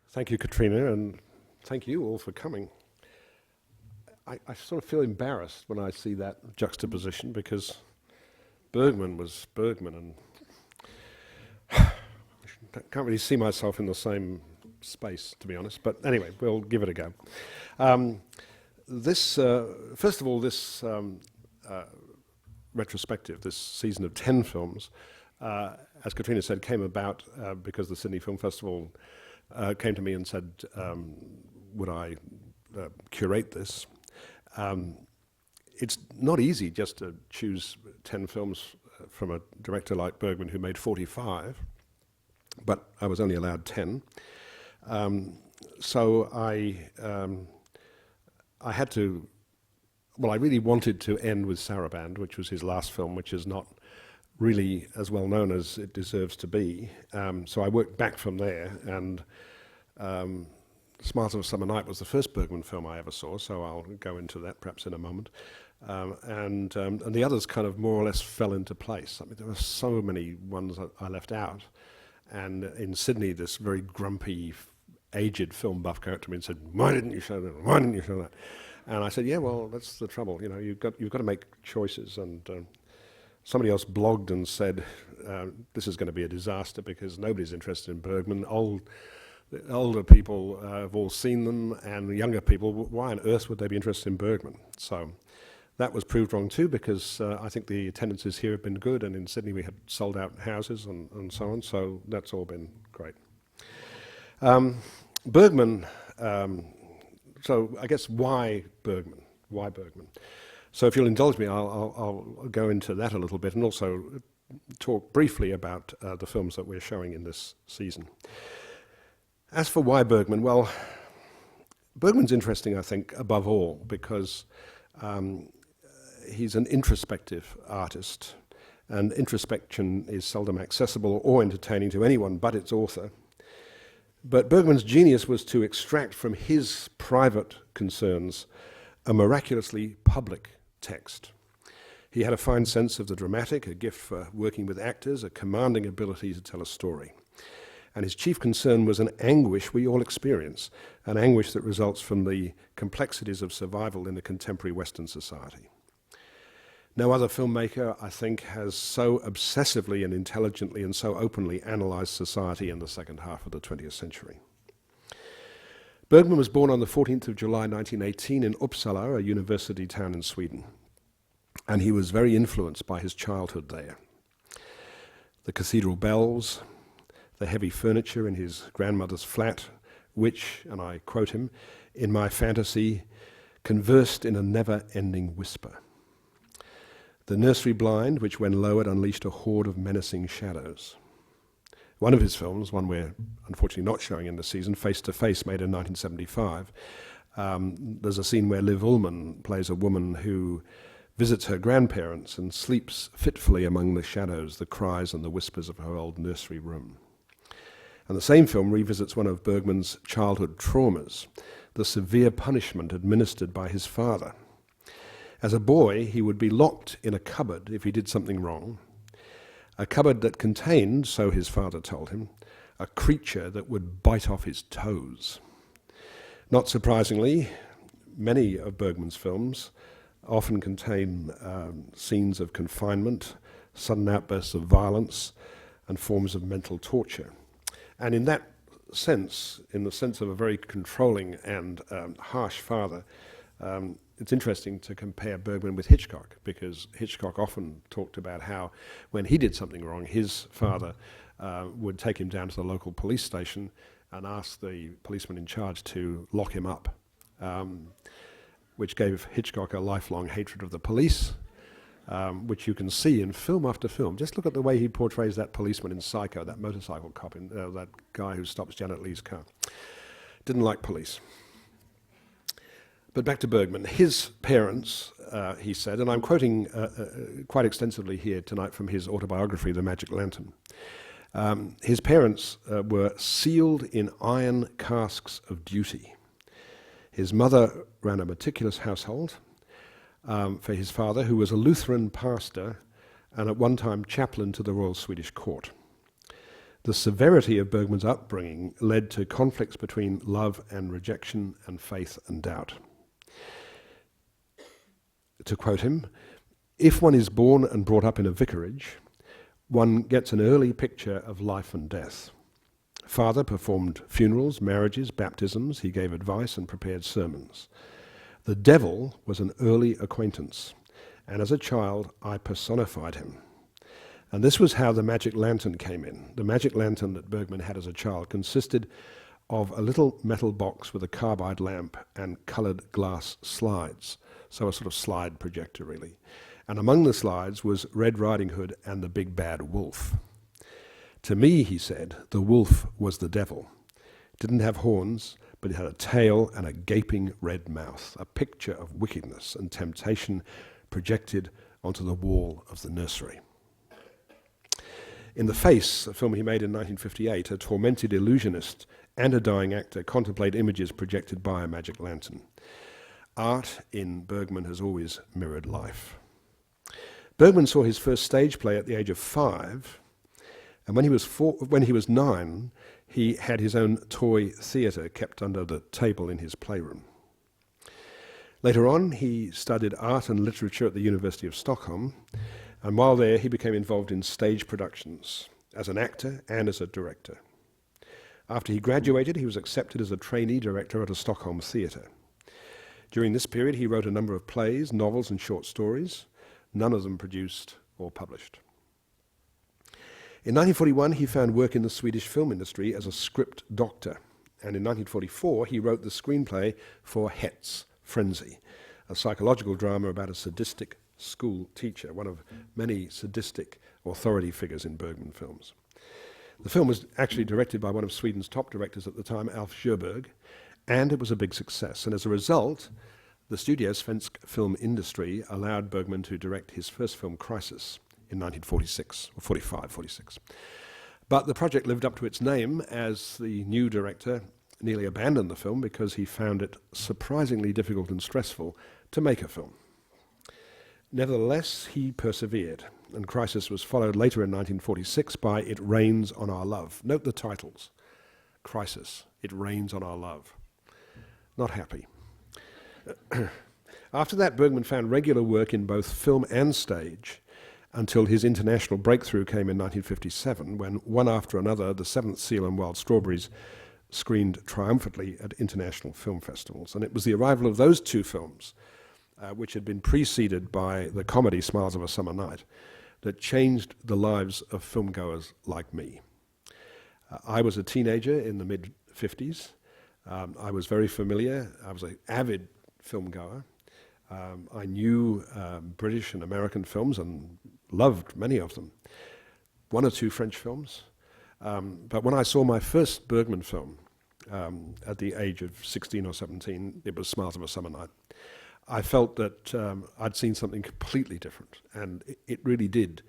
Thank you, Katrina, and thank you all for coming. I sort of feel embarrassed when I see that juxtaposition because Bergman was Bergman, and I can't really see myself in the same space, to be honest. But anyway, we'll give it a go. First of all, this retrospective, this season of 10 films, as Katrina said, came about because the Sydney Film Festival came to me and said, would I curate this? It's not easy just to choose 10 films from a director like Bergman who made 45, but I was only allowed 10. So I had to, well, I really wanted to end with Sarabande, which was his last film, which is not really as well known as it deserves to be. So I worked back from there, and Smiles of a Summer Night was the first Bergman film I ever saw, so I'll go into that perhaps in a moment. And the others kind of more or less fell into place. I mean, there were so many ones that I left out. And in Sydney, this very grumpy, aged film buff came up to me and said, "Why didn't you show that? Why didn't you show that?" And I said, "Yeah, well, that's the trouble. You know, you've got to make choices." And somebody else blogged and said, "This is going to be a disaster because nobody's interested in Bergman. Older people have all seen them, and the younger people, why on earth would they be interested in Bergman?" So that was proved wrong too, because I think the attendances here have been good, and in Sydney we had sold out houses and so on, so that's all been great. Bergman, so I guess why Bergman? Why Bergman? So if you'll indulge me, I'll go into that a little bit and also talk briefly about the films that we're showing in this season. As for why Bergman, well, Bergman's interesting, I think, above all, because he's an introspective artist, and introspection is seldom accessible or entertaining to anyone but its author. But Bergman's genius was to extract from his private concerns a miraculously public text. He had a fine sense of the dramatic, a gift for working with actors, a commanding ability to tell a story. And his chief concern was an anguish we all experience, an anguish that results from the complexities of survival in a contemporary Western society. No other filmmaker, I think, has so obsessively and intelligently and so openly analysed society in the second half of the 20th century. Bergman was born on the 14th of July 1918 in Uppsala, a university town in Sweden, and he was very influenced by his childhood there. The cathedral bells, the heavy furniture in his grandmother's flat, which, and I quote him, "in my fantasy, conversed in a never-ending whisper." The nursery blind, which when lowered unleashed a horde of menacing shadows. One of his films, one we're unfortunately not showing in the season, Face to Face, made in 1975, there's a scene where Liv Ullmann plays a woman who visits her grandparents and sleeps fitfully among the shadows, the cries and the whispers of her old nursery room. And the same film revisits one of Bergman's childhood traumas, the severe punishment administered by his father. As a boy, he would be locked in a cupboard if he did something wrong, a cupboard that contained, so his father told him, a creature that would bite off his toes. Not surprisingly, many of Bergman's films often contain scenes of confinement, sudden outbursts of violence, and forms of mental torture. And in that sense, in the sense of a very controlling and harsh father, it's interesting to compare Bergman with Hitchcock, because Hitchcock often talked about how when he did something wrong, his father would take him down to the local police station and ask the policeman in charge to lock him up, which gave Hitchcock a lifelong hatred of the police, which you can see in film after film. Just look at the way he portrays that policeman in Psycho, that motorcycle cop, that guy who stops Janet Leigh's car. Didn't like police. But back to Bergman. His parents, he said, and I'm quoting quite extensively here tonight from his autobiography, The Magic Lantern. His parents were sealed in iron casks of duty. His mother ran a meticulous household for his father, who was a Lutheran pastor and at one time chaplain to the Royal Swedish Court. The severity of Bergman's upbringing led to conflicts between love and rejection and faith and doubt. To quote him, "If one is born and brought up in a vicarage, one gets an early picture of life and death. Father performed funerals, marriages, baptisms, he gave advice and prepared sermons. The devil was an early acquaintance, and as a child I personified him." And this was how the magic lantern came in. The magic lantern that Bergman had as a child consisted of a little metal box with a carbide lamp and coloured glass slides, so a sort of slide projector really. And among the slides was Red Riding Hood and the Big Bad Wolf. To me, he said, the wolf was the devil. It didn't have horns, but it had a tail and a gaping red mouth, a picture of wickedness and temptation projected onto the wall of the nursery. In The Face, a film he made in 1958, a tormented illusionist and a dying actor contemplate images projected by a magic lantern. Art in Bergman has always mirrored life. Bergman saw his first stage play at the age of 5, and when he was 9, he had his own toy theatre kept under the table in his playroom. Later on, he studied art and literature at the University of Stockholm, and while there, he became involved in stage productions as an actor and as a director. After he graduated, he was accepted as a trainee director at a Stockholm theatre. During this period, he wrote a number of plays, novels, and short stories, none of them produced or published. In 1941, he found work in the Swedish film industry as a script doctor, and in 1944, he wrote the screenplay for Hets, Frenzy, a psychological drama about a sadistic school teacher, one of many sadistic authority figures in Bergman films. The film was actually directed by one of Sweden's top directors at the time, Alf Sjöberg, and it was a big success. And as a result, the studio Svensk Film Industry allowed Bergman to direct his first film, Crisis, in 1946, or 46. But the project lived up to its name, as the new director nearly abandoned the film because he found it surprisingly difficult and stressful to make a film. Nevertheless, he persevered, and Crisis was followed later in 1946 by It Rains on Our Love. Note the titles. Crisis, It Rains on Our Love. Not happy. After that, Bergman found regular work in both film and stage until his international breakthrough came in 1957, when one after another, The Seventh Seal and Wild Strawberries screened triumphantly at international film festivals. And it was the arrival of those two films, which had been preceded by the comedy Smiles of a Summer Night, that changed the lives of filmgoers like me. I was a teenager in the mid-50s. I was very familiar. I was an avid filmgoer. I knew British and American films and loved many of them. One or two French films. But when I saw my first Bergman film at the age of 16 or 17, it was Smiles of a Summer Night. I felt that I'd seen something completely different, and it really did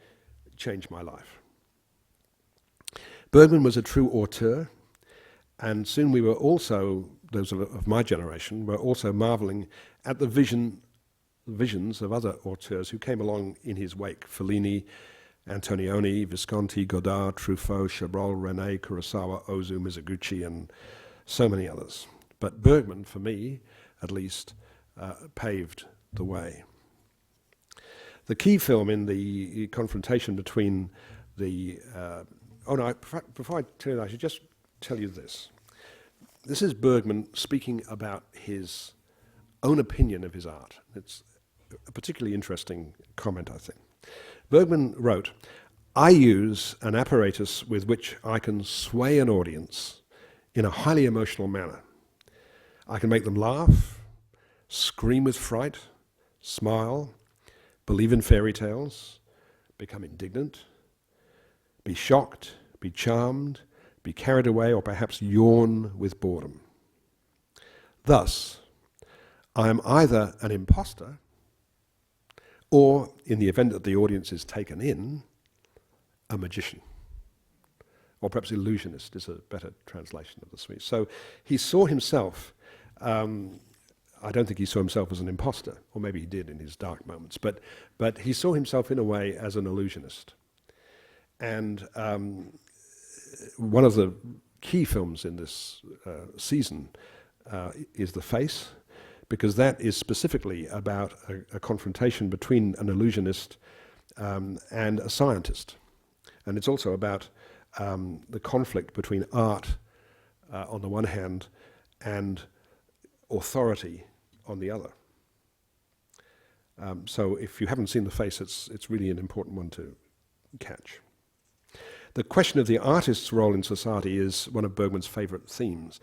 change my life. Bergman was a true auteur, and soon we were also, those of my generation, were also marvelling at the visions of other auteurs who came along in his wake: Fellini, Antonioni, Visconti, Godard, Truffaut, Chabrol, René, Kurosawa, Ozu, Mizoguchi, and so many others. But Bergman, for me at least, paved the way. The key film in the confrontation between the... before I tell you that, I should just tell you this. This is Bergman speaking about his own opinion of his art. It's a particularly interesting comment, I think. Bergman wrote, "I use an apparatus with which I can sway an audience in a highly emotional manner. I can make them laugh, scream with fright, smile, believe in fairy tales, become indignant, be shocked, be charmed, be carried away, or perhaps yawn with boredom. Thus, I am either an imposter, or, in the event that the audience is taken in, a magician." Or perhaps illusionist is a better translation of the Swedish. So he saw himself, I don't think he saw himself as an imposter, or maybe he did in his dark moments, but he saw himself in a way as an illusionist. And one of the key films in this season is The Face, because that is specifically about a confrontation between an illusionist and a scientist. And it's also about the conflict between art on the one hand and authority on the other. So if you haven't seen The Face, it's really an important one to catch. The question of the artist's role in society is one of Bergman's favourite themes.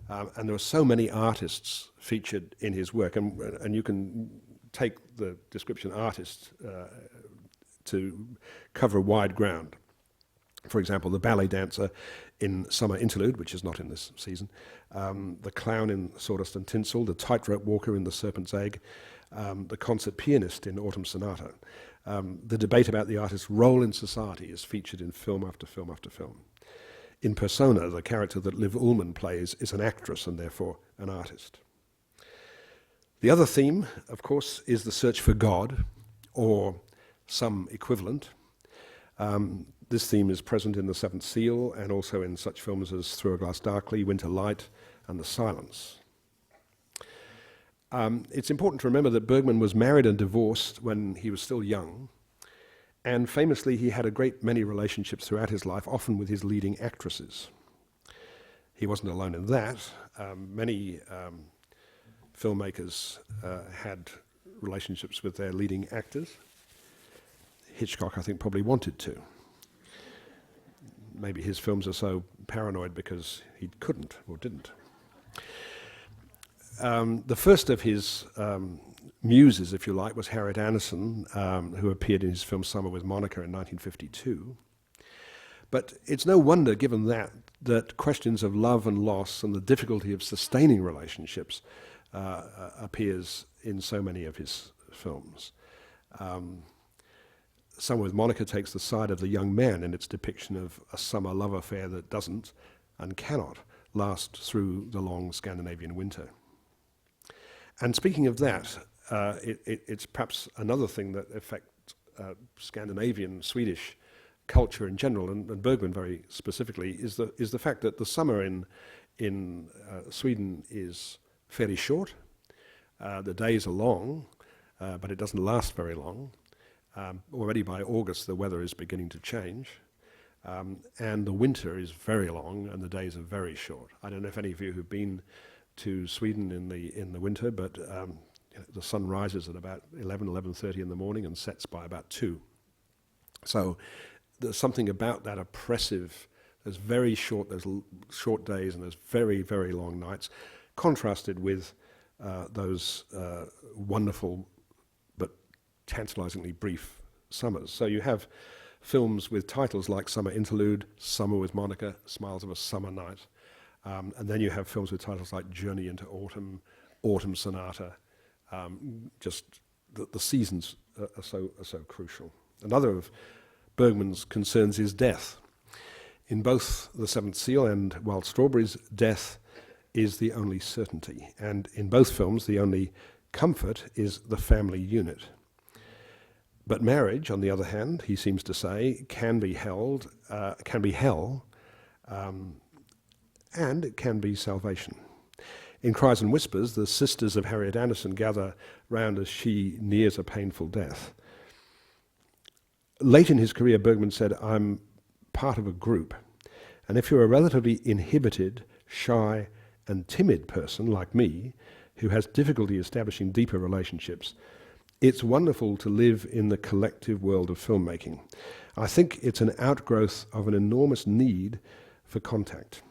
And there are so many artists featured in his work, and you can take the description artist to cover wide ground. For example, the ballet dancer in Summer Interlude, which is not in this season, the clown in Sawdust and Tinsel, the tightrope walker in The Serpent's Egg, the concert pianist in Autumn Sonata. The debate about the artist's role in society is featured in film after film after film. In Persona, the character that Liv Ullmann plays is an actress and therefore an artist. The other theme, of course, is the search for God, or some equivalent. This theme is present in The Seventh Seal and also in such films as Through a Glass Darkly, Winter Light, and The Silence. It's important to remember that Bergman was married and divorced when he was still young, and famously he had a great many relationships throughout his life, often with his leading actresses. He wasn't alone in that. Many filmmakers had relationships with their leading actors. Hitchcock, I think, probably wanted to. Maybe his films are so paranoid because he couldn't or didn't. The first of his muses, if you like, was Harriet Anderson, who appeared in his film Summer with Monica in 1952. But it's no wonder, given that questions of love and loss and the difficulty of sustaining relationships appears in so many of his films. Summer with Monica takes the side of the young man in its depiction of a summer love affair that doesn't and cannot last through the long Scandinavian winter. And speaking of that, it's perhaps another thing that affects Scandinavian, Swedish culture in general, and Bergman very specifically, is the fact that the summer in Sweden is fairly short. The days are long, but it doesn't last very long. Already by August, the weather is beginning to change, and the winter is very long, and the days are very short. I don't know if any of you have been to Sweden in the winter, but the sun rises at about 11:30 in the morning and sets by about 2. So there's something about that oppressive. There's short days and there's very, very long nights, contrasted with those wonderful but tantalizingly brief summers. So you have films with titles like Summer Interlude, Summer with Monica, Smiles of a Summer Night. And then you have films with titles like Journey into Autumn, Autumn Sonata. Just the seasons are so crucial. Another of Bergman's concerns is death. In both The Seventh Seal and Wild Strawberries, death is the only certainty. And in both films, the only comfort is the family unit. But marriage, on the other hand, he seems to say, can be hell, and it can be salvation. In Cries and Whispers, the sisters of Harriet Anderson gather round as she nears a painful death. Late in his career, Bergman said, "I'm part of a group, and if you're a relatively inhibited, shy, and timid person like me, who has difficulty establishing deeper relationships, it's wonderful to live in the collective world of filmmaking. I think it's an outgrowth of an enormous need for contact.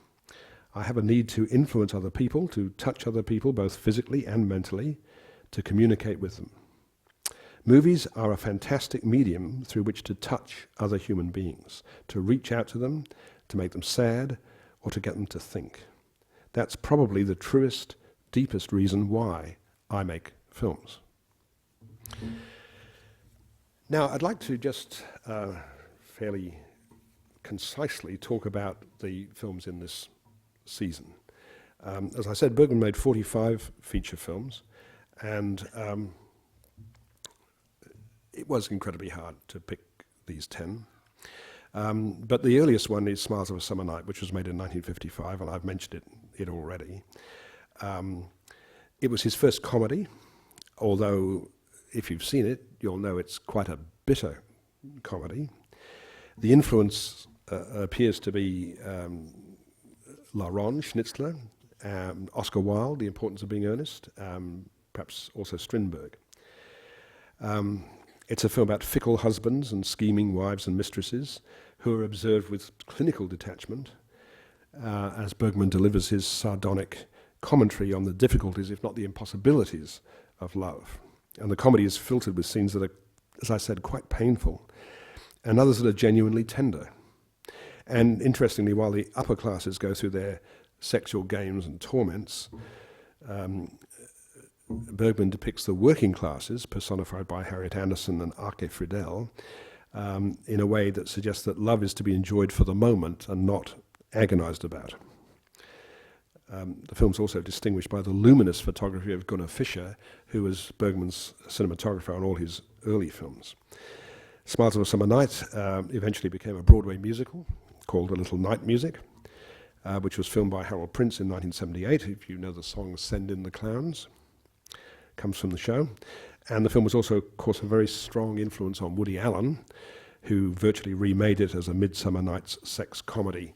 I have a need to influence other people, to touch other people, both physically and mentally, to communicate with them. Movies are a fantastic medium through which to touch other human beings, to reach out to them, to make them sad, or to get them to think. That's probably the truest, deepest reason why I make films." Now, I'd like to just fairly concisely talk about the films in this season. As I said, Bergman made 45 feature films, and it was incredibly hard to pick these 10. But the earliest one is Smiles of a Summer Night, which was made in 1955, and I've mentioned it already. It was his first comedy, although if you've seen it, you'll know it's quite a bitter comedy. The influence appears to be Laron, Schnitzler, Oscar Wilde, The Importance of Being Earnest, perhaps also Strindberg. It's a film about fickle husbands and scheming wives and mistresses who are observed with clinical detachment as Bergman delivers his sardonic commentary on the difficulties, if not the impossibilities, of love. And the comedy is filtered with scenes that are, as I said, quite painful, and others that are genuinely tender. And interestingly, while the upper classes go through their sexual games and torments, Bergman depicts the working classes, personified by Harriet Anderson and Arke Friedel, in a way that suggests that love is to be enjoyed for the moment and not agonized about. The film's also distinguished by the luminous photography of Gunnar Fischer, who was Bergman's cinematographer on all his early films. Smiles of a Summer Night eventually became a Broadway musical called A Little Night Music, which was filmed by Harold Prince in 1978. If you know the song Send in the Clowns, comes from the show. And the film was also, of course, a very strong influence on Woody Allen, who virtually remade it as a Midsummer Night's Sex comedy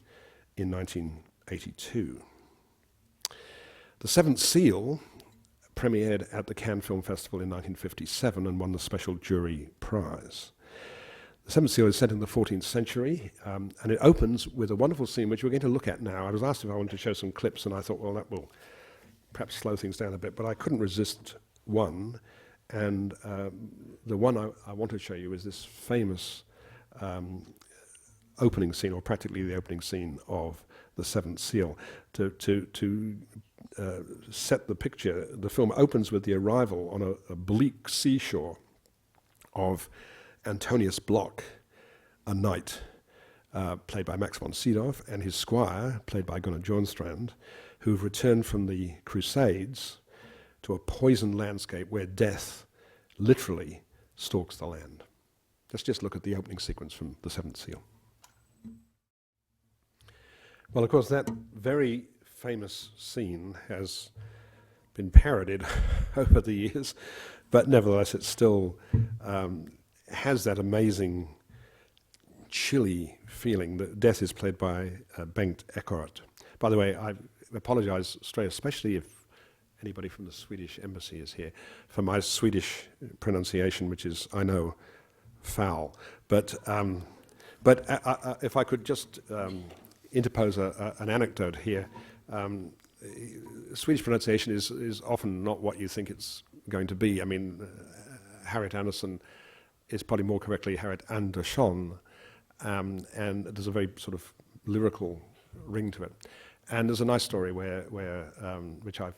in 1982. The Seventh Seal premiered at the Cannes Film Festival in 1957 and won the Special Jury Prize. The Seventh Seal is set in the 14th century, and it opens with a wonderful scene which we're going to look at now. I was asked if I wanted to show some clips, and I thought, well, that will perhaps slow things down a bit, but I couldn't resist one, and the one I want to show you is this famous opening scene, or practically the opening scene of The Seventh Seal. To set the picture, the film opens with the arrival on a bleak seashore of Antonius Block, a knight, played by Max von Sydow, and his squire, played by Gunnar Bjornstrand, who've returned from the Crusades to a poisoned landscape where death literally stalks the land. Let's just look at the opening sequence from The Seventh Seal. Well, of course, that very famous scene has been parodied over the years, but nevertheless it still has that amazing, chilly feeling that death is played by Bengt Eckert. By the way, I apologize straight, especially if anybody from the Swedish embassy is here, for my Swedish pronunciation, which is, I know, foul. But if I could just interpose an anecdote here. Swedish pronunciation is often not what you think it's going to be. I mean, Harriet Anderson is probably more correctly Harriet Andersson, and there's a very sort of lyrical ring to it. And there's a nice story where which I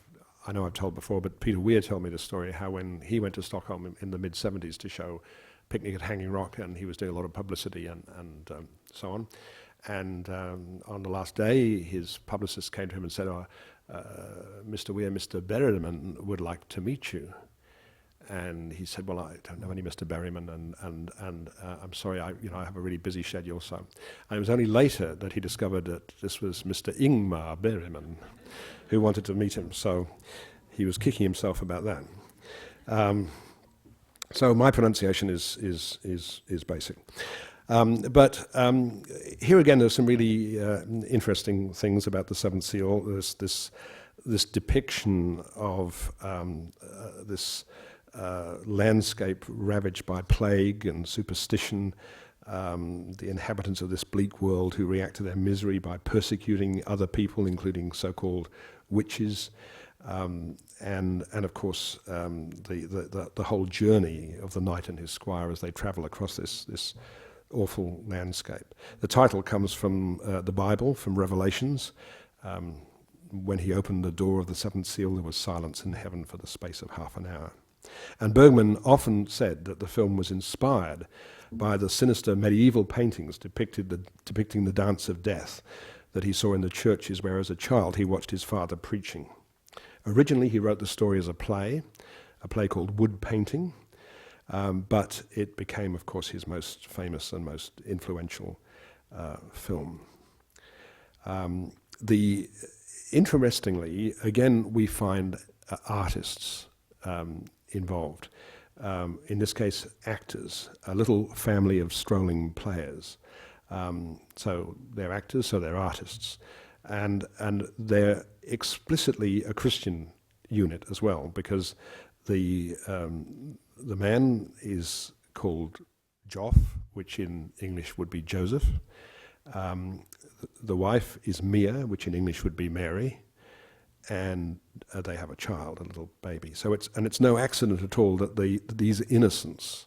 know I've told before, but Peter Weir told me the story, how when he went to Stockholm in the mid-70s to show Picnic at Hanging Rock, and he was doing a lot of publicity and so on. And on the last day, his publicist came to him and said, Mr. Weir, Mr. Bergman would like to meet you. And he said, well, I don't know any Mr. Bergman, and I'm sorry, I have a really busy schedule. So, and it was only later that he discovered that this was Mr. Ingmar Bergman, who wanted to meet him. So he was kicking himself about that. So my pronunciation is basic. But here again, there's some really interesting things about the Seventh Seal. There's this depiction of this landscape ravaged by plague and superstition, the inhabitants of this bleak world who react to their misery by persecuting other people, including so-called witches, and of course the whole journey of the knight and his squire as they travel across this awful landscape. The title comes from the Bible, from Revelations. When he opened the door of the seventh seal, there was silence in heaven for the space of half an hour. And Bergman often said that the film was inspired by the sinister medieval paintings depicting the dance of death that he saw in the churches where as a child he watched his father preaching. Originally he wrote the story as a play called Wood Painting, but it became, of course, his most famous and most influential film. Interestingly, again, we find artists involved. In this case, actors, a little family of strolling players. So they're actors, so they're artists. And they're explicitly a Christian unit as well, because the man is called Joff, which in English would be Joseph. The wife is Mia, which in English would be Mary, and they have a child, a little baby. So it's no accident at all that these innocents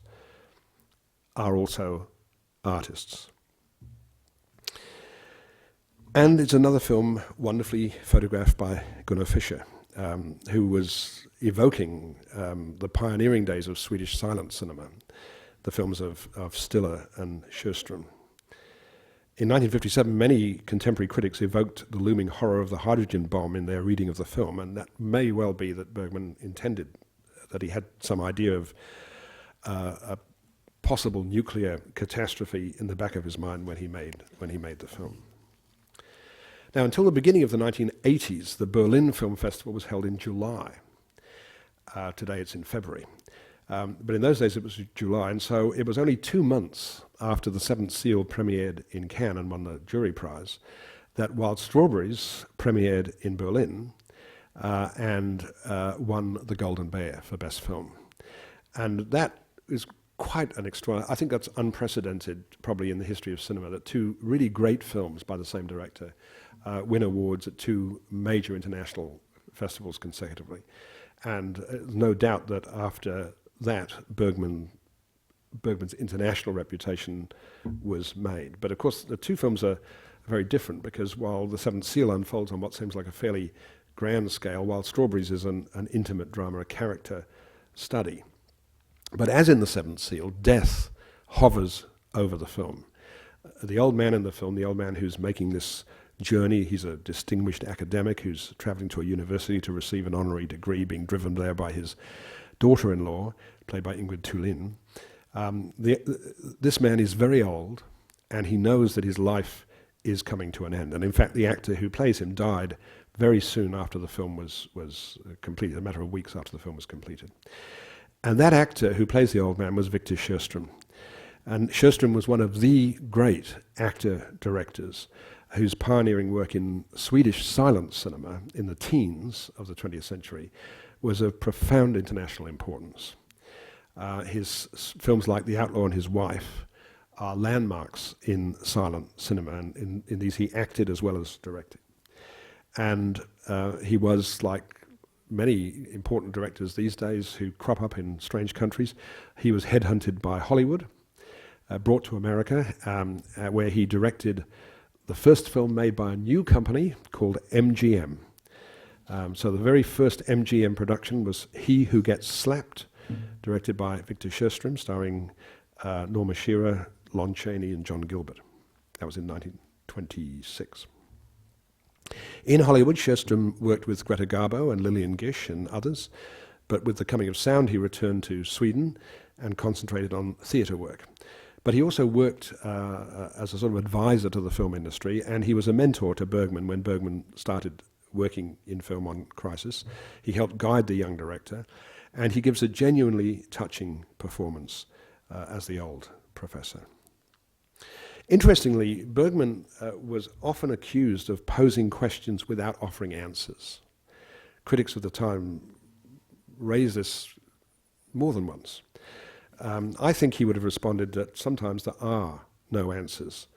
are also artists. And it's another film wonderfully photographed by Gunnar Fischer, who was evoking the pioneering days of Swedish silent cinema, the films of Stiller and Sjöström. In 1957, many contemporary critics evoked the looming horror of the hydrogen bomb in their reading of the film, and that may well be that Bergman intended, that he had some idea of a possible nuclear catastrophe in the back of his mind when he made the film. Now, until the beginning of the 1980s, the Berlin Film Festival was held in July. Today it's in February. But in those days it was July, and so it was only 2 months after The Seventh Seal premiered in Cannes and won the jury prize that Wild Strawberries premiered in Berlin and won the Golden Bear for Best Film. And that is quite an extraordinary, I think that's unprecedented probably in the history of cinema, that two really great films by the same director win awards at two major international festivals consecutively. And no doubt that after that, Bergman's international reputation was made. But of course, the two films are very different, because while The Seventh Seal unfolds on what seems like a fairly grand scale, Wild Strawberries is an intimate drama, a character study. But as in The Seventh Seal, death hovers over the film. The old man in the film, the old man who's making this journey, he's a distinguished academic who's traveling to a university to receive an honorary degree, being driven there by his daughter-in-law, played by Ingrid Thulin. This man is very old, and he knows that his life is coming to an end. And in fact, the actor who plays him died very soon after the film was completed, a matter of weeks after the film was completed. And that actor who plays the old man was Victor Sjöström. And Sjöström was one of the great actor-directors whose pioneering work in Swedish silent cinema in the teens of the 20th century was of profound international importance. His films like The Outlaw and His Wife are landmarks in silent cinema, and in these he acted as well as directed. And he was, like many important directors these days who crop up in strange countries, he was headhunted by Hollywood, brought to America, where he directed the first film made by a new company called MGM. So the very first MGM production was He Who Gets Slapped, directed by Victor Sjöström, starring Norma Shearer, Lon Chaney, and John Gilbert. That was in 1926. In Hollywood, Sjöström worked with Greta Garbo and Lillian Gish and others, but with the coming of sound, he returned to Sweden and concentrated on theatre work. But he also worked as a sort of advisor to the film industry, and he was a mentor to Bergman when Bergman started working in film on Crisis. He helped guide the young director, and he gives a genuinely touching performance as the old professor. Interestingly, Bergman was often accused of posing questions without offering answers. Critics of the time raised this more than once. I think he would have responded that sometimes there are no answers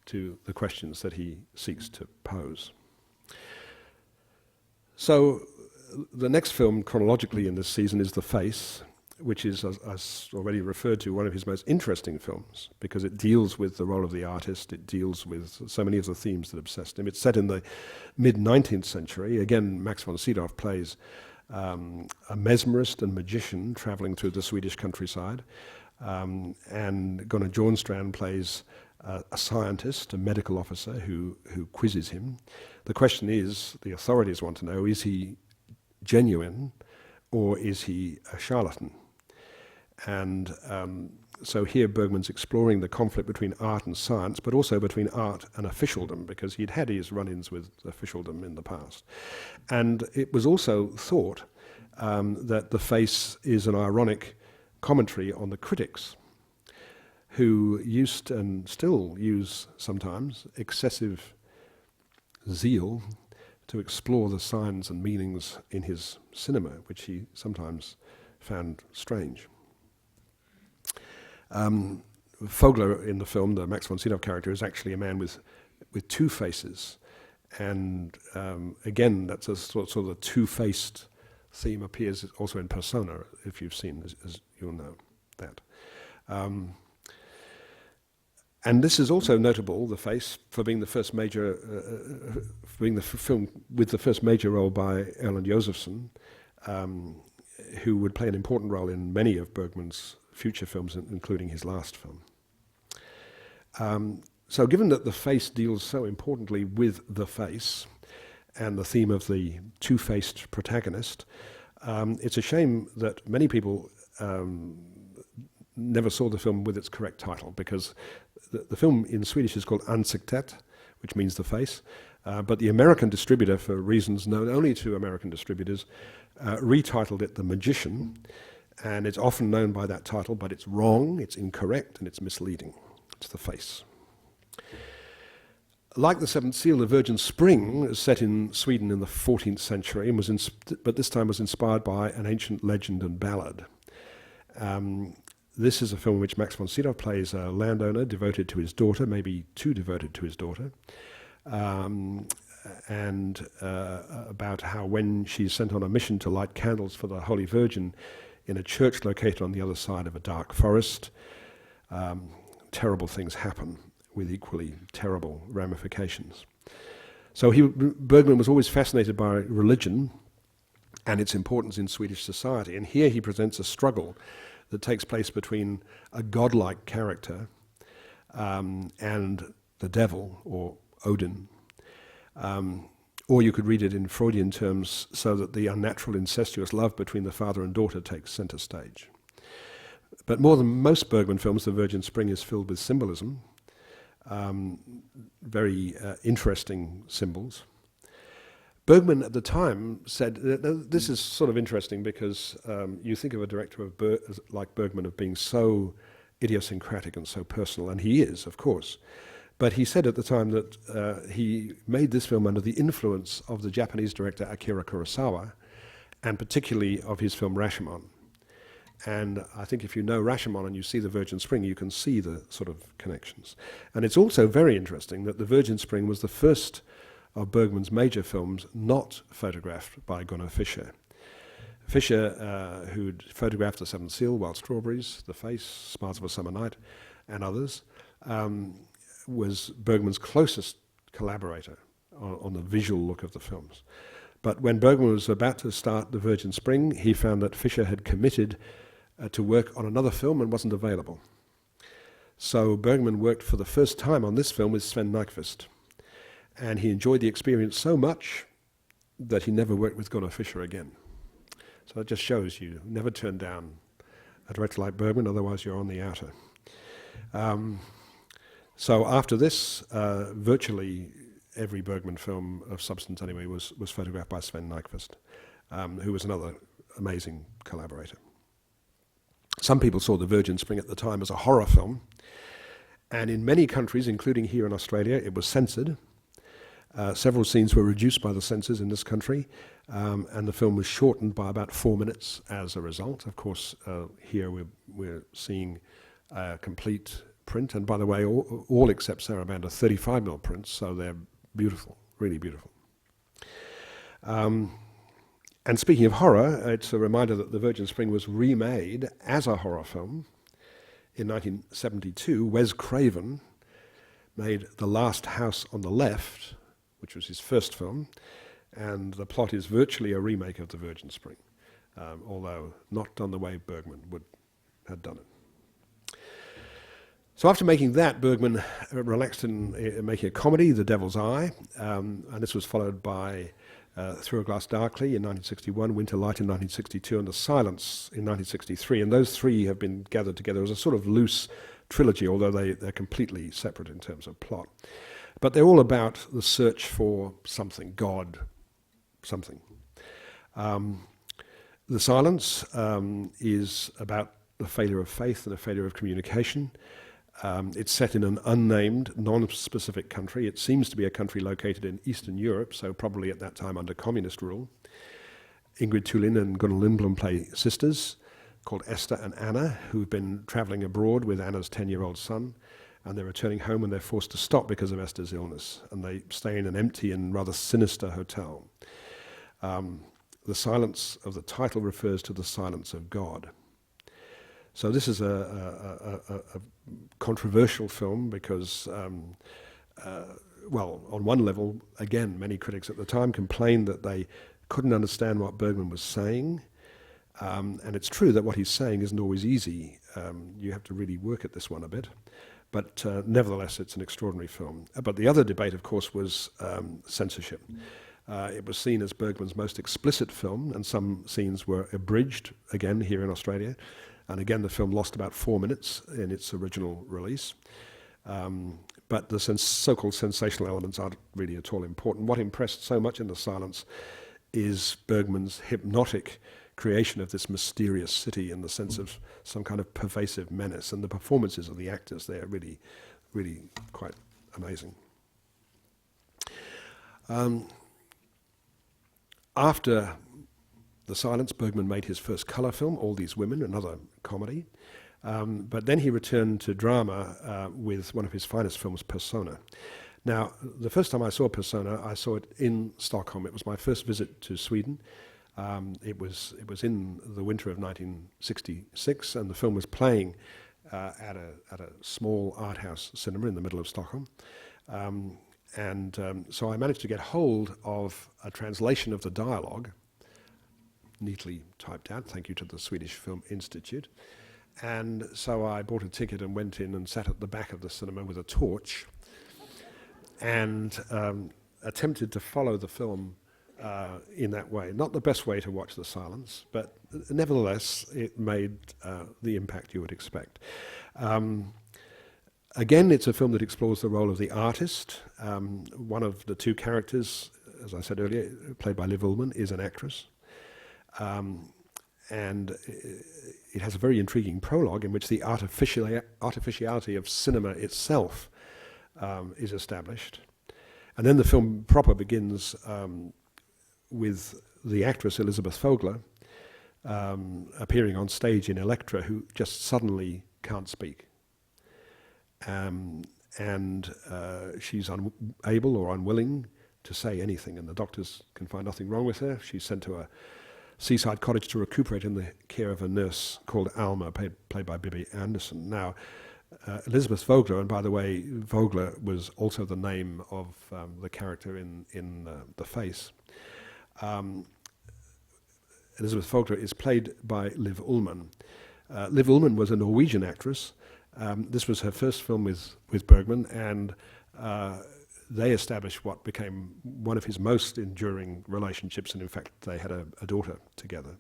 to the questions that he seeks to pose. So the next film chronologically in this season is The Face, which is, as already referred to, one of his most interesting films, because it deals with the role of the artist, it deals with so many of the themes that obsessed him. It's set in the mid-19th century. Again, Max von Sydow plays a mesmerist and magician traveling through the Swedish countryside, and Gunnar Bjornstrand plays a scientist, a medical officer who quizzes him. The question is, the authorities want to know, is he genuine or is he a charlatan? And So here Bergman's exploring the conflict between art and science, but also between art and officialdom, because he'd had his run-ins with officialdom in the past. And it was also thought that the face is an ironic commentary on the critics, who used and still use sometimes excessive zeal to explore the signs and meanings in his cinema, which he sometimes found strange. Vogler in the film, the Max von Sydow character, is actually a man with two faces, and again, that's a sort of the two-faced theme appears also in Persona, if you've seen, as you'll know that. And this is also notable, the face, for being the first major, being the film with the first major role by Erland Josephson, who would play an important role in many of Bergman's future films, including his last film. So given that the face deals so importantly with the face and the theme of the two-faced protagonist, it's a shame that many people never saw the film with its correct title, because the film in Swedish is called Ansiktet, which means the face, but the American distributor, for reasons known only to American distributors, retitled it The Magician, and it's often known by that title, but it's wrong, it's incorrect, and it's misleading. It's the face. Like The Seventh Seal, The Virgin Spring is set in Sweden in the 14th century, and but this time was inspired by an ancient legend and ballad. This is a film in which Max von Sydow plays a landowner devoted to his daughter, maybe too devoted to his daughter, and about how when she's sent on a mission to light candles for the Holy Virgin in a church located on the other side of a dark forest, terrible things happen with equally terrible ramifications. So Bergman was always fascinated by religion and its importance in Swedish society, and here he presents a struggle that takes place between a godlike character and the devil, or Odin. Or you could read it in Freudian terms so that the unnatural incestuous love between the father and daughter takes center stage. But more than most Bergman films, The Virgin Spring is filled with symbolism, very interesting symbols. Bergman at the time said, this is sort of interesting because you think of a director like Bergman of being so idiosyncratic and so personal, and he is, of course. But he said at the time that he made this film under the influence of the Japanese director Akira Kurosawa, and particularly of his film Rashomon. And I think if you know Rashomon and you see The Virgin Spring, you can see the sort of connections. And it's also very interesting that The Virgin Spring was the first of Bergman's major films not photographed by Gunnar Fischer. Fischer, who'd photographed The Seventh Seal, Wild Strawberries, The Face, Smiles of a Summer Night, and others, was Bergman's closest collaborator on the visual look of the films. But when Bergman was about to start The Virgin Spring, he found that Fischer had committed to work on another film and wasn't available. So Bergman worked for the first time on this film with Sven Nykvist. And he enjoyed the experience so much that he never worked with Gunnar Fischer again. So it just shows you never turn down a director like Bergman, otherwise you're on the outer. So after this, virtually every Bergman film of substance anyway was photographed by Sven Nykvist, who was another amazing collaborator. Some people saw The Virgin Spring at the time as a horror film, and in many countries, including here in Australia, it was censored. Several scenes were reduced by the censors in this country, and the film was shortened by about 4 minutes as a result. Of course, here we're seeing a complete print, and by the way, all except Sarabande are 35mm prints, so they're beautiful, really beautiful. And speaking of horror, it's a reminder that The Virgin Spring was remade as a horror film in 1972. Wes Craven made The Last House on the Left, which was his first film, and the plot is virtually a remake of The Virgin Spring, although not done the way Bergman had done it. So after making that, Bergman relaxed in making a comedy, The Devil's Eye, and this was followed by Through a Glass Darkly in 1961, Winter Light in 1962, and The Silence in 1963. And those three have been gathered together as a sort of loose trilogy, although they're completely separate in terms of plot. But they're all about the search for something, God, something. The Silence is about the failure of faith and the failure of communication. It's set in an unnamed, non-specific country. It seems to be a country located in Eastern Europe, so probably at that time under communist rule. Ingrid Thulin and Gunnar Lindblom play sisters called Esther and Anna, who've been travelling abroad with Anna's 10-year-old son, and they're returning home and they're forced to stop because of Esther's illness, and they stay in an empty and rather sinister hotel. The silence of the title refers to the silence of God. So this is a controversial film because, well, on one level, again, many critics at the time complained that they couldn't understand what Bergman was saying. And it's true that what he's saying isn't always easy. You have to really work at this one a bit. But nevertheless, it's an extraordinary film. But the other debate, of course, was censorship. It was seen as Bergman's most explicit film, and some scenes were abridged, again, here in Australia. And again, the film lost about 4 minutes in its original release. But the so-called sensational elements aren't really at all important. What impressed so much in The Silence is Bergman's hypnotic creation of this mysterious city in the sense of some kind of pervasive menace. And the performances of the actors there are really, really quite amazing. After The Silence, Bergman made his first colour film, All These Women, another comedy. But then he returned to drama with one of his finest films, Persona. Now, the first time I saw Persona, I saw it in Stockholm. It was my first visit to Sweden. It was in the winter of 1966, and the film was playing at a small art house cinema in the middle of Stockholm. So I managed to get hold of a translation of the dialogue, neatly typed out, thank you to the Swedish Film Institute. And so I bought a ticket and went in and sat at the back of the cinema with a torch and attempted to follow the film in that way. Not the best way to watch The Silence, but nevertheless, it made the impact you would expect. Again, it's a film that explores the role of the artist. One of the two characters, as I said earlier, played by Liv Ullmann, is an actress. And it has a very intriguing prologue in which the artificiality of cinema itself is established. And then the film proper begins with the actress Elisabeth Vogler appearing on stage in Elektra, who just suddenly can't speak. And she's unable or unwilling to say anything, and the doctors can find nothing wrong with her. She's sent to a seaside cottage to recuperate in the care of a nurse called Alma, played by Bibi Andersson. Now, Elisabeth Vogler, and by the way, Vogler was also the name of the character in The Face. Elisabeth Vogler is played by Liv Ullmann. Liv Ullmann was a Norwegian actress. This was her first film with Bergman, and they established what became one of his most enduring relationships, and in fact they had a daughter together.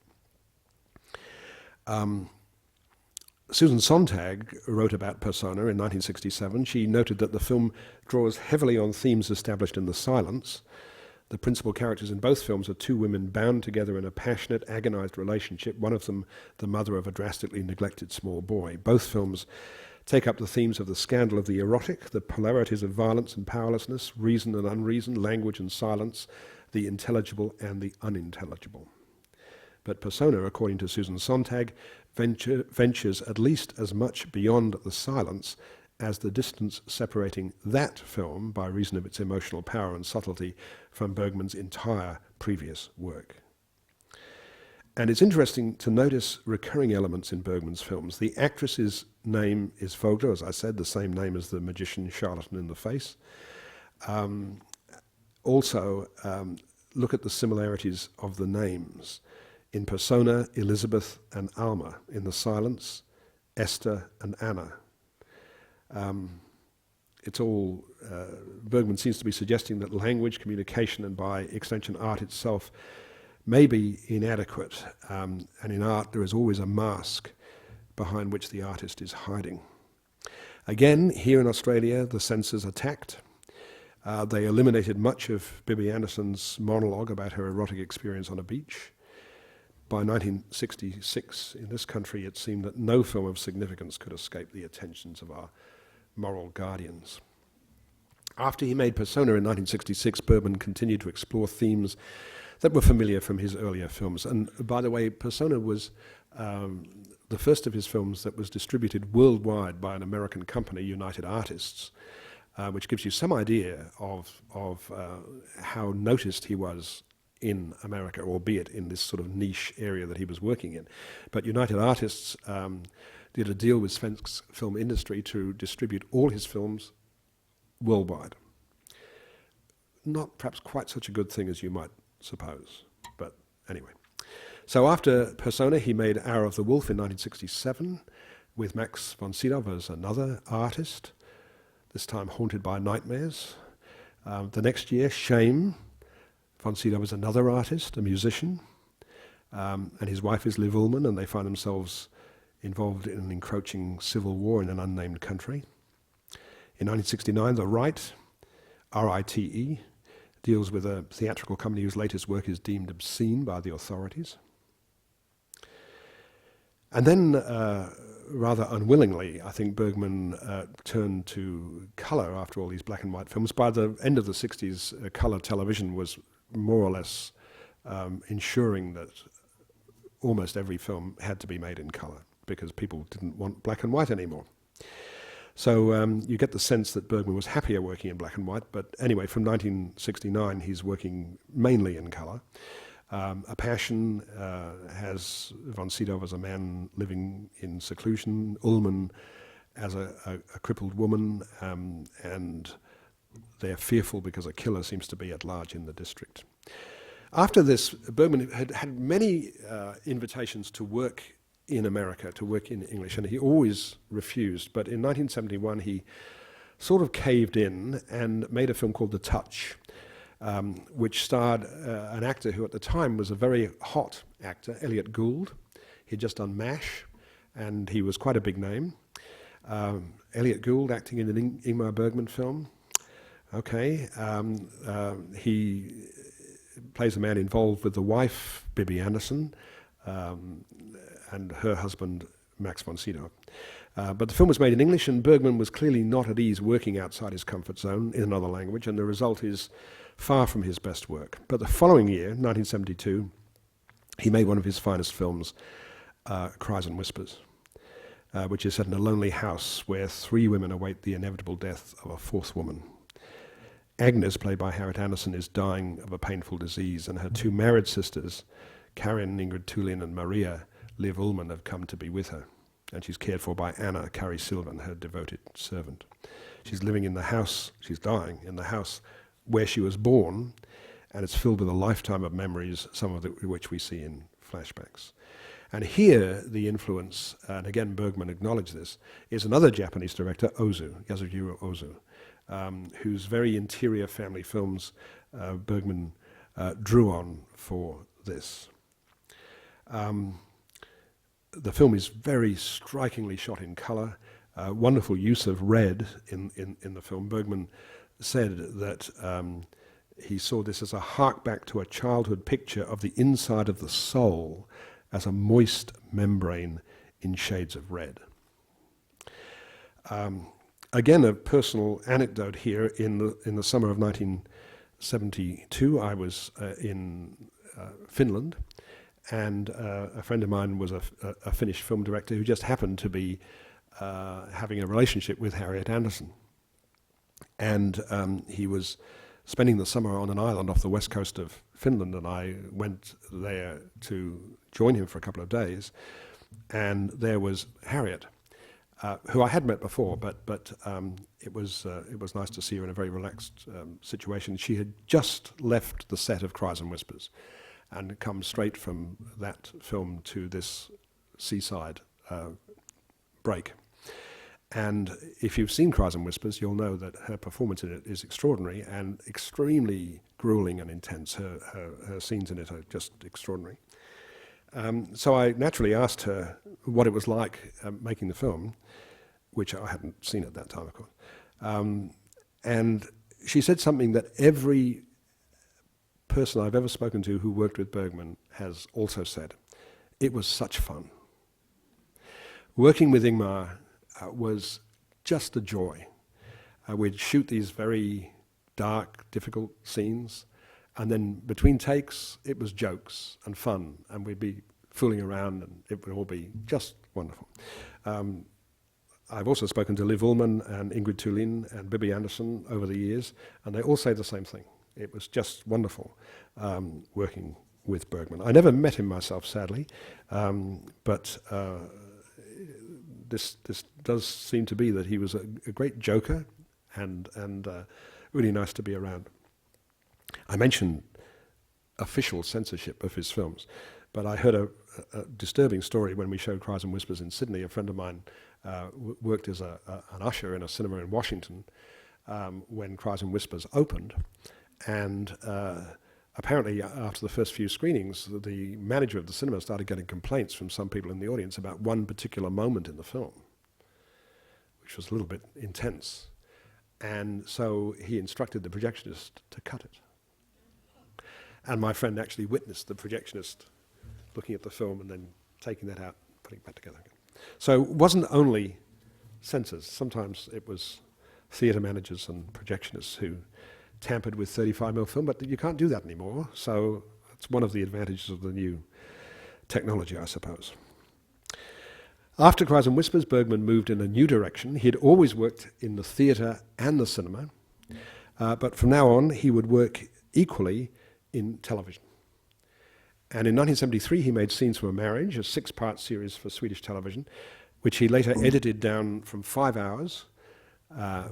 Susan Sontag wrote about Persona in 1967. She noted that the film draws heavily on themes established in The Silence. The principal characters in both films are two women bound together in a passionate, agonized relationship, one of them the mother of a drastically neglected small boy. Both films take up the themes of the scandal of the erotic, the polarities of violence and powerlessness, reason and unreason, language and silence, the intelligible and the unintelligible. But Persona, according to Susan Sontag, ventures at least as much beyond The Silence as the distance separating that film, by reason of its emotional power and subtlety, from Bergman's entire previous work. And it's interesting to notice recurring elements in Bergman's films. The actress's name is Vogler, as I said, the same name as the magician charlatan in The Face. Also, look at the similarities of the names. In Persona, Elisabeth and Alma. In The Silence, Esther and Anna. it's all, Bergman seems to be suggesting that language, communication, and by extension art itself may be inadequate, and in art there is always a mask behind which the artist is hiding. Again, here in Australia, the censors attacked. They eliminated much of Bibi Andersson's monologue about her erotic experience on a beach. By 1966, in this country, it seemed that no film of significance could escape the attentions of our moral guardians. After he made Persona in 1966, Bergman continued to explore themes that were familiar from his earlier films. And by the way, Persona was the first of his films that was distributed worldwide by an American company, United Artists, which gives you some idea of how noticed he was in America, albeit in this sort of niche area that he was working in. But United Artists did a deal with Svensk film industry to distribute all his films worldwide. Not perhaps quite such a good thing as you might suppose, but anyway. So after Persona, he made Hour of the Wolf in 1967 with Max von Sydow as another artist, this time haunted by nightmares. The next year, Shame. Von Sydow was another artist, a musician, and his wife is Liv Ullmann, and they find themselves involved in an encroaching civil war in an unnamed country. In 1969, The Right, R-I-T-E, deals with a theatrical company whose latest work is deemed obscene by the authorities. And then, rather unwillingly, I think Bergman turned to colour after all these black and white films. By the end of the 60s, colour television was more or less ensuring that almost every film had to be made in colour because people didn't want black and white anymore. So you get the sense that Bergman was happier working in black and white, but anyway, from 1969 he's working mainly in colour. A Passion has von Sydow as a man living in seclusion, Ullmann as a crippled woman, and they're fearful because a killer seems to be at large in the district. After this, Bergman had many invitations to work in America, to work in English, and he always refused. But in 1971, he sort of caved in and made a film called The Touch, which starred an actor who at the time was a very hot actor, Elliot Gould. He'd just done MASH, and he was quite a big name. Elliot Gould acting in an Ingmar Bergman film. Okay, he plays a man involved with the wife, Bibi Andersson, and her husband, Max von Sydow. But the film was made in English, and Bergman was clearly not at ease working outside his comfort zone in another language, and the result is far from his best work. But the following year, 1972, he made one of his finest films, Cries and Whispers, which is set in a lonely house where three women await the inevitable death of a fourth woman. Agnes, played by Harriet Andersson, is dying of a painful disease, and her two married sisters, Karin, Ingrid Thulin, and Maria, Liv Ullmann, have come to be with her. And she's cared for by Anna, Carrie Sylvan, her devoted servant. She's living in the house, she's dying in the house where she was born, and it's filled with a lifetime of memories, some of which we see in flashbacks. And here, the influence, and again Bergman acknowledged this, is another Japanese director, Yasujiro Ozu, whose very interior family films Bergman drew on for this. The film is very strikingly shot in colour, wonderful use of red in the film. Bergman said that he saw this as a hark back to a childhood picture of the inside of the soul as a moist membrane in shades of red. Again, a personal anecdote here. In the summer of 1972, I was in Finland, and a friend of mine was a Finnish film director who just happened to be having a relationship with Harriet Andersson. And he was spending the summer on an island off the west coast of Finland, and I went there to join him for a couple of days. And there was Harriet, who I had met before, but it was nice to see her in a very relaxed situation. She had just left the set of Cries and Whispers and come straight from that film to this seaside break. And if you've seen Cries and Whispers, you'll know that her performance in it is extraordinary and extremely grueling and intense. Her scenes in it are just extraordinary. So I naturally asked her what it was like making the film, which I hadn't seen at that time, of course. And she said something that every person I've ever spoken to who worked with Bergman has also said. It was such fun. Working with Ingmar was just a joy. We'd shoot these very dark, difficult scenes, and then between takes, it was jokes and fun, and we'd be fooling around, and it would all be just wonderful. I've also spoken to Liv Ullmann and Ingrid Thulin and Bibi Andersson over the years, and they all say the same thing. It was just wonderful working with Bergman. I never met him myself, sadly, but this does seem to be that he was a great joker and really nice to be around. I mentioned official censorship of his films, but I heard a disturbing story when we showed Cries and Whispers in Sydney. A friend of mine worked as an usher in a cinema in Washington when Cries and Whispers opened, and apparently after the first few screenings, the manager of the cinema started getting complaints from some people in the audience about one particular moment in the film, which was a little bit intense. And so he instructed the projectionist to cut it. And my friend actually witnessed the projectionist looking at the film and then taking that out, putting it back together again. So it wasn't only censors. Sometimes it was theatre managers and projectionists who tampered with 35mm film, but you can't do that anymore. So it's one of the advantages of the new technology, I suppose. After Cries and Whispers, Bergman moved in a new direction. He had always worked in the theatre and the cinema, but from now on he would work equally in television. And in 1973 he made Scenes from a Marriage, a 6-part series for Swedish television, which he later edited down from 5 hours,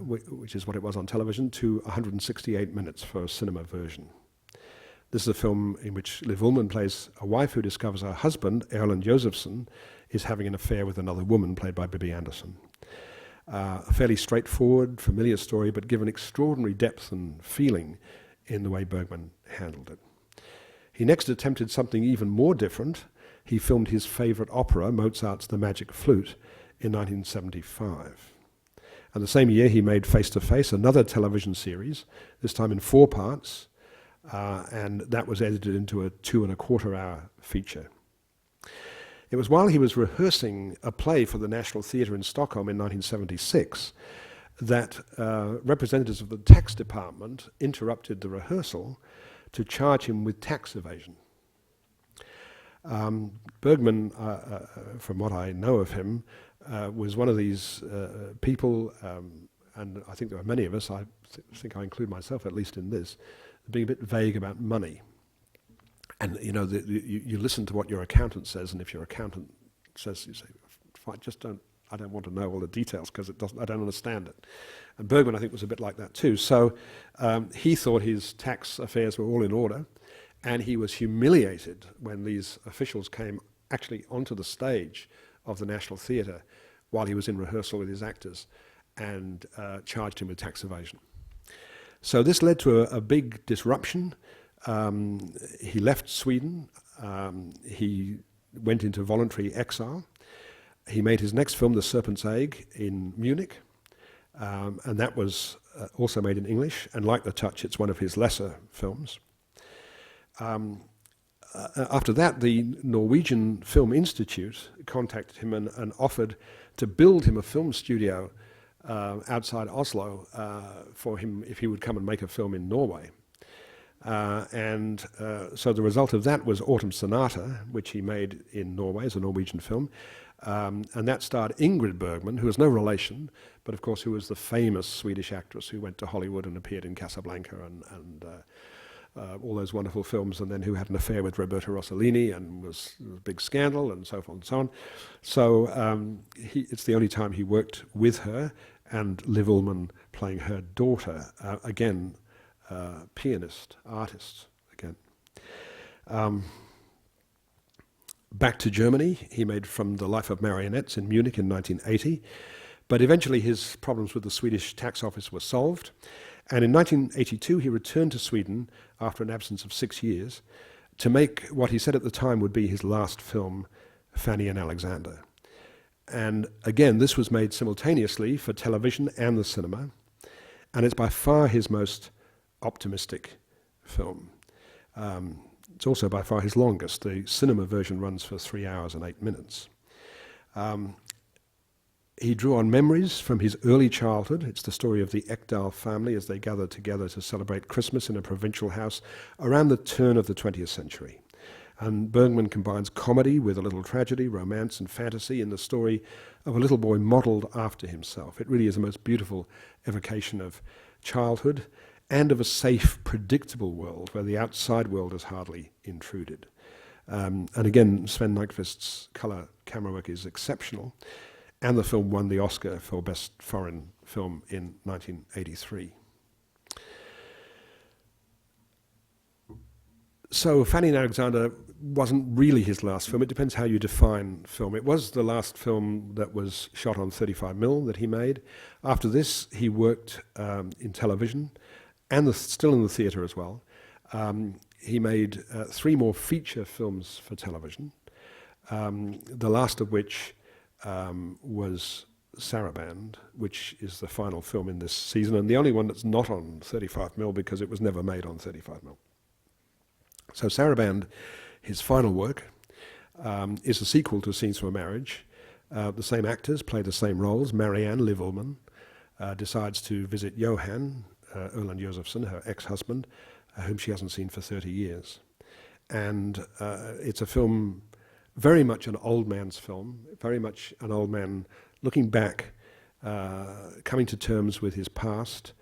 which is what it was on television, to 168 minutes for a cinema version. This is a film in which Liv Ullmann plays a wife who discovers her husband, Erland Josephson, is having an affair with another woman played by Bibi Andersson. A fairly straightforward, familiar story, but given extraordinary depth and feeling in the way Bergman handled it. He next attempted something even more different. He filmed his favourite opera, Mozart's The Magic Flute, in 1975. And the same year he made Face to Face, another television series, this time in 4 parts, and that was edited into a 2.25-hour feature. It was while he was rehearsing a play for the National Theatre in Stockholm in 1976 that representatives of the tax department interrupted the rehearsal to charge him with tax evasion. Bergman, from what I know of him, was one of these people, and I think there are many of us, I think I include myself at least in this, being a bit vague about money. And you know, you listen to what your accountant says, and if your accountant says, you say, I don't want to know all the details because I don't understand it. And Bergman, I think, was a bit like that too. So he thought his tax affairs were all in order, and he was humiliated when these officials came actually onto the stage of the National Theatre while he was in rehearsal with his actors and charged him with tax evasion. So this led to a big disruption. He left Sweden. He went into voluntary exile. He made his next film, The Serpent's Egg, in Munich, and that was also made in English, and like The Touch, it's one of his lesser films. After that, the Norwegian Film Institute contacted him and offered to build him a film studio outside Oslo for him if he would come and make a film in Norway. So the result of that was Autumn Sonata, which he made in Norway as a Norwegian film. And that starred Ingrid Bergman, who was no relation, but of course who was the famous Swedish actress who went to Hollywood and appeared in Casablanca and all those wonderful films, and then who had an affair with Roberta Rossellini and was a big scandal and so forth and so on. So it's the only time he worked with her, and Liv Ullmann playing her daughter, again, pianist, artist, again. Back to Germany, he made From the Life of Marionettes in Munich in 1980. But eventually his problems with the Swedish tax office were solved, and in 1982 he returned to Sweden after an absence of 6 years to make what he said at the time would be his last film, Fanny and Alexander. And again, this was made simultaneously for television and the cinema, and it's by far his most optimistic film. It's also by far his longest. The cinema version runs for 3 hours and 8 minutes. He drew on memories from his early childhood. It's the story of the Ekdahl family as they gather together to celebrate Christmas in a provincial house around the turn of the 20th century. And Bergman combines comedy with a little tragedy, romance and fantasy in the story of a little boy modelled after himself. It really is the most beautiful evocation of childhood and of a safe, predictable world where the outside world is hardly intruded. And again, Sven Nykvist's colour camera work is exceptional, and the film won the Oscar for Best Foreign Film in 1983. So Fanny and Alexander wasn't really his last film. It depends how you define film. It was the last film that was shot on 35mm that he made. After this, he worked in television and still in the theatre as well. He made 3 more feature films for television, the last of which was Sarabande, which is the final film in this season, and the only one that's not on 35mm because it was never made on 35mm. So Sarabande, his final work, is a sequel to Scenes from a Marriage. The same actors play the same roles. Marianne, Liv Ullmann, decides to visit Johan, Erland Josephson, her ex-husband, whom she hasn't seen for 30 years. And it's a film, very much an old man's film, very much an old man looking back, coming to terms with his past,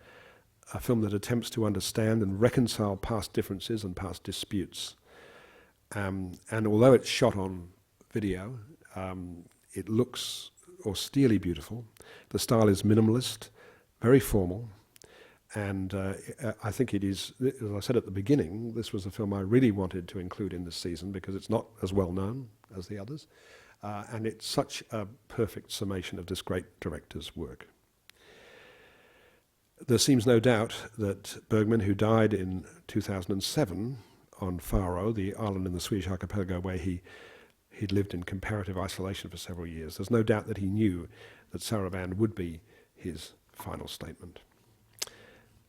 a film that attempts to understand and reconcile past differences and past disputes. And although it's shot on video, it looks austerely beautiful. The style is minimalist, very formal, and I think it is, as I said at the beginning, this was a film I really wanted to include in this season because it's not as well known as the others, and it's such a perfect summation of this great director's work. There seems no doubt that Bergman, who died in 2007 on Faro, the island in the Swedish archipelago where he'd lived in comparative isolation for several years, there's no doubt that he knew that Sarabande would be his final statement.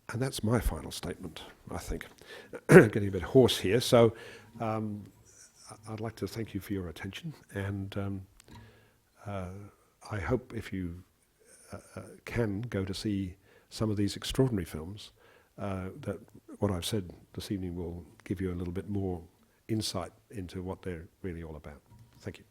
And that's my final statement, I think. Getting a bit hoarse here, so I'd like to thank you for your attention, and I hope if you can go to see some of these extraordinary films, that what I've said this evening will give you a little bit more insight into what they're really all about. Thank you.